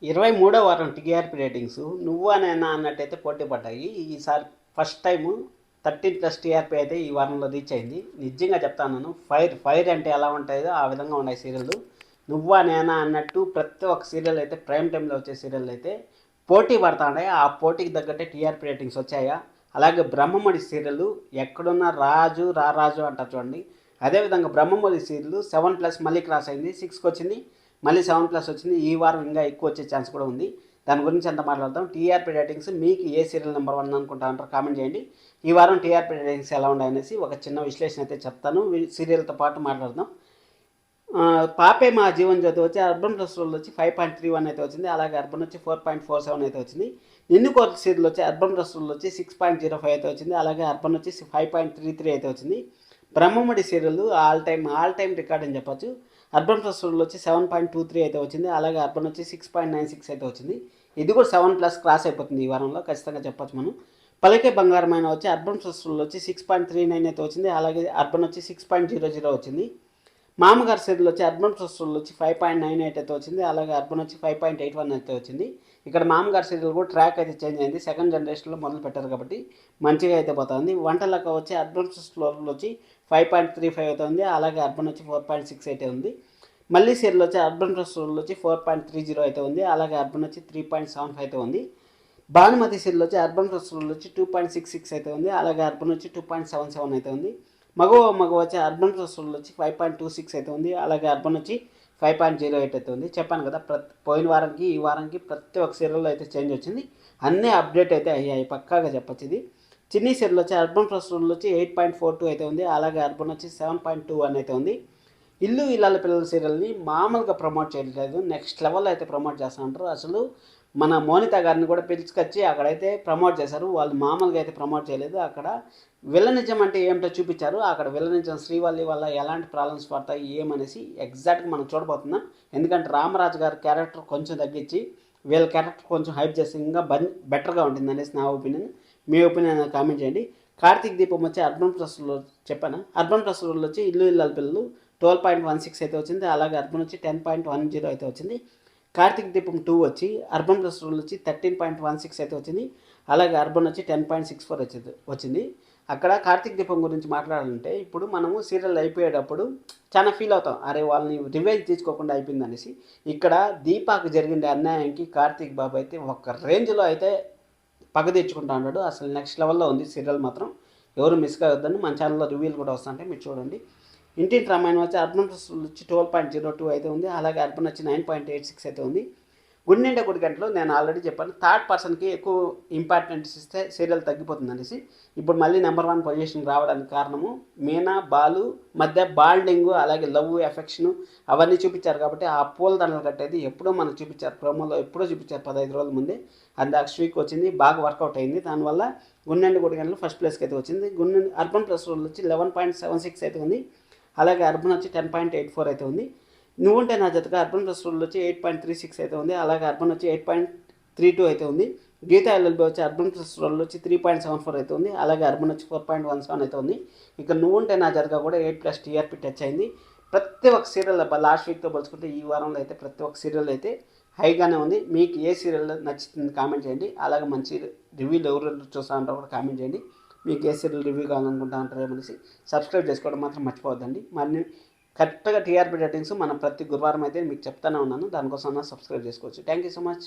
23వ వారం TRP ratings నువ్వా నేనా అన్నట్టయితే పోటీ పడ్డాయి. ఈసారి ఫస్ట్ టైము 13+ టీఆర్పీ అయితే ఈ వారంలో రీచ్ అయింది. నిజంగా చెప్తాను, ఫైర్ ఫైర్ అంటే ఎలా ఉంటాయో ఆ విధంగా ఉన్నాయి సీరియళ్ళు. నువ్వా నేనా అన్నట్టు ప్రతి ఒక్క సీరియల్ అయితే ప్రైమ్ టైంలో వచ్చే సీరియల్ అయితే పోటీ పడతా ఉన్నాయి. ఆ పోటీకి తగ్గట్టే టీఆర్పీ రేటింగ్స్ వచ్చాయా. అలాగే బ్రహ్మముడి సీరియల్ ఎక్కడున్న రాజు రారాజు అంటారు చూడండి, అదేవిధంగా బ్రహ్మముడి సీరియల్ 7+ మళ్ళీ క్రాస్ అయింది, 6కి వచ్చింది, మళ్ళీ 7+ వచ్చింది. ఈ వారం ఇంకా ఎక్కువ వచ్చే ఛాన్స్ కూడా ఉంది. దాని గురించి ఎంత మాట్లాడదాం. టీఆర్పీ రేటింగ్స్ మీకు ఏ సీరియల్ నెంబర్ 1 అనుకుంటా అంటారు, కామెంట్ చేయండి. ఈ వారం టీఆర్పీ రేటింగ్స్ ఎలా ఉన్నాయనేసి ఒక చిన్న విశ్లేషణ అయితే చెప్తాను. సీరియల్తో పాటు మాట్లాడదాం. పాపే మా జీవన్ జ్యోతి వచ్చి అర్బన్ ప్లస్లో వచ్చి 5.31 అయితే వచ్చింది. అలాగే అర్బన్ వచ్చి 4.47 అయితే వచ్చింది. నిన్ను కోర్టు సీరియల్ వచ్చి అర్బన్ ప్లస్లో వచ్చి 6.05 అయితే వచ్చింది. అలాగే అర్బన్ వచ్చి 5.33 అయితే వచ్చింది. Brahmamudi serial all time record అని చెప్పొచ్చు. అర్బన్ ప్లస్లో వచ్చి 7.23 అయితే వచ్చింది. అలాగే అర్బన్ వచ్చి 6.96 అయితే వచ్చింది. ఇది కూడా 7+ క్రాస్ అయిపోతుంది ఈ వారంలో, ఖచ్చితంగా చెప్పొచ్చు మనం. పలికే బంగారమైన వచ్చి అర్బన్ ప్లస్లో వచ్చి 6.39 అయితే వచ్చింది. అలాగే అర్బన్ వచ్చి 6.00 వచ్చింది. మామగారి సీరియల్ వచ్చి అర్బన్ ప్లస్లో వచ్చి 5.98 అయితే వచ్చింది. అలాగే అర్బన్ వచ్చి 5.81 అయితే వచ్చింది. ఇక్కడ మామగారి సీరియల్ కూడా ట్రాక్ అయితే చేంజ్ అయింది, సెకండ్ జనరేషన్లో మొదలు పెట్టారు కాబట్టి మంచిగా అయితే పోతుంది. వంటలక వచ్చి అర్బన్ ప్లస్లో వచ్చి 5.35 అయితే ఉంది. అలాగే అర్బన్ వచ్చి 4.6 అయితే ఉంది. మళ్ళీ సీరియల్ వచ్చి అర్బన్ ప్లస్లో వచ్చి 4.30 అయితే ఉంది. అలాగే అర్బన్ వచ్చి 3.75 అయితే ఉంది. భానుమతి సీరియల్ వచ్చి అర్బన్ ప్లస్లో వచ్చి 2.66 అయితే ఉంది. అలాగే అర్బన్ వచ్చి 2.77 అయితే ఉంది. మగ వచ్చి అర్బన్ ప్లస్లో వచ్చి 5.26 అయితే ఉంది. అలాగే అర్బన్ వచ్చి 5.08 అయితే ఉంది. చెప్పాను కదా, పోయిన వారానికి ఈ వారానికి ప్రతి ఒక్క సీరియల్లో అయితే చేంజ్ వచ్చింది. అన్నీ అప్డేట్ అయితే అయ్యాయి, పక్కాగా చెప్పచ్చు. ఇది చిన్ని సీరియల్ వచ్చి అర్బన్ ప్లస్లో వచ్చి 8.42 అయితే ఉంది. అలాగే అర్బన్ వచ్చి 7.21 అయితే ఉంది. ఇల్లు ఇళ్ళ పిల్లల సీరియల్ని మామూలుగా ప్రమోట్ చేయట్లేదు, నెక్స్ట్ లెవెల్లో అయితే ప్రమోట్ చేస్తూ ఉంటారు. అసలు మన మోనిత గారిని కూడా పిలుచుకొచ్చి అక్కడైతే ప్రమోట్ చేశారు. వాళ్ళు మామూలుగా అయితే ప్రమోట్ చేయలేదు. అక్కడ విలనిజం అంటే ఏమిటో చూపించారు. అక్కడ విలనిజం శ్రీవల్లి వల్ల ఎలాంటి ప్రాబ్లమ్స్ పడతాయి ఏమనేసి ఎగ్జాక్ట్గా మనం చూడబోతున్నాం. ఎందుకంటే రామరాజు గారి క్యారెక్టర్ కొంచెం తగ్గించి వీళ్ళ క్యారెక్టర్ కొంచెం హైప్ చేస్తే ఇంకా బెటర్గా ఉంటుంది అనేసి నా ఒపీనియన్. మీ ఒపీనియన్ కామెంట్ చేయండి. కార్తీక్ దీపం వచ్చి అర్బన్ ప్లస్లో చెప్పాను. అర్బన్ ప్లస్లో వచ్చి ఇల్లు ఇళ్ళ పిల్లలు 12.16 అయితే వచ్చింది. అలాగే అర్బన్ వచ్చి 10.10 అయితే వచ్చింది. కార్తీక్ దీపం 2 వచ్చి అర్బన్ ప్లస్ రూల్ వచ్చి 13.16 అయితే వచ్చింది. అలాగే అర్బన్ వచ్చి 10.64 వచ్చింది. అక్కడ కార్తీక్ దీపం గురించి మాట్లాడాలంటే ఇప్పుడు మనము సీరియల్ అయిపోయేటప్పుడు చాలా ఫీల్ అవుతాం, అరే వాళ్ళని రివెంజ్ తీసుకోకుండా అయిపోయింది అనేసి. ఇక్కడ దీపాకు జరిగిన అన్యాయానికి కార్తీక్ బాబు అయితే ఒక రేంజ్లో అయితే పగ తెచ్చుకుంటా ఉన్నాడు. అసలు నెక్స్ట్ లెవెల్లో ఉంది సీరియల్ మాత్రం. ఎవరు మిస్ కావద్దని మన ఛానల్లో రివ్యూలు కూడా వస్తుంటే మీరు చూడండి. ఇంటింటి రామాయణం వచ్చి అర్బన్ వచ్చి 12.02 అయితే ఉంది. అలాగే అర్బన్ వచ్చి 9.86 అయితే ఉంది. గుండెంటే గుడి గంటలు నేను ఆల్రెడీ చెప్పాను, థర్డ్ పర్సన్కి ఎక్కువ ఇంపార్టెన్స్ ఇస్తే సీరియల్ తగ్గిపోతుంది అనేసి. ఇప్పుడు మళ్ళీ నెంబర్ 1 పొజిషన్ రావడానికి కారణము మీనా బాలు మధ్య బాండింగ్, అలాగే లవ్ ఎఫెక్షన్ అవన్నీ చూపించారు కాబట్టి ఆ పూల దండలు కట్టేది ఎప్పుడో మనకు చూపించారు, ప్రోమోలో ఎప్పుడో చూపించారు 15 రోజుల ముందే. అది నెక్స్ట్ వీక్ వచ్చింది, బాగా వర్కౌట్ అయింది. దానివల్ల గుండెంటే గుడి గంటలు ఫస్ట్ ప్లేస్కి అయితే వచ్చింది. అర్బన్ ప్లస్ వచ్చి 11.76 అయితే ఉంది. అలాగే అర్బన్ వచ్చి 10.84 అయితే ఉంది. నువ్వుంటే నా జతగా అర్బన్ ప్లస్ రూల్ వచ్చి 8.36 అయితే ఉంది. అలాగే అర్బన్ వచ్చి 8.32 అయితే ఉంది. గీతా ఎల్ఎల్బి వచ్చి అర్బన్ ప్లస్ రూల్ వచ్చి 3.74 అయితే ఉంది. అలాగే అర్బన్ వచ్చి 4.17 అయితే ఉంది. ఇక నువ్వుంటే నా జతగా కూడా 8+ టీఆర్పీ టచ్ అయింది. ప్రతి ఒక్క సీరియల్ లాస్ట్ వీక్తో పోల్చుకుంటే ఈ వారంలో అయితే ప్రతి ఒక్క సీరియల్ అయితే హైగానే ఉంది. మీకు ఏ సీరియల్ నచ్చుతుంది కామెంట్ చేయండి. అలాగే మంచి రివ్యూలు ఎవరు చూస్తూ ఉంటారో కూడా కామెంట్ చేయండి. మీకు ఏ సీరియల్ రివ్యూ కావాలనుకుంటా ఉంటారో ఏమనేసి సబ్స్క్రైబ్ చేసుకోవడం మాత్రం మర్చిపోవద్దండి. మరి కరెక్ట్గా టీఆర్పీ రేటింగ్స్ మనం ప్రతి గురువారం అయితే మీకు చెప్తానే ఉన్నాను, దానికోసం సబ్స్క్రైబ్ చేసుకోవచ్చు. Thank you so much.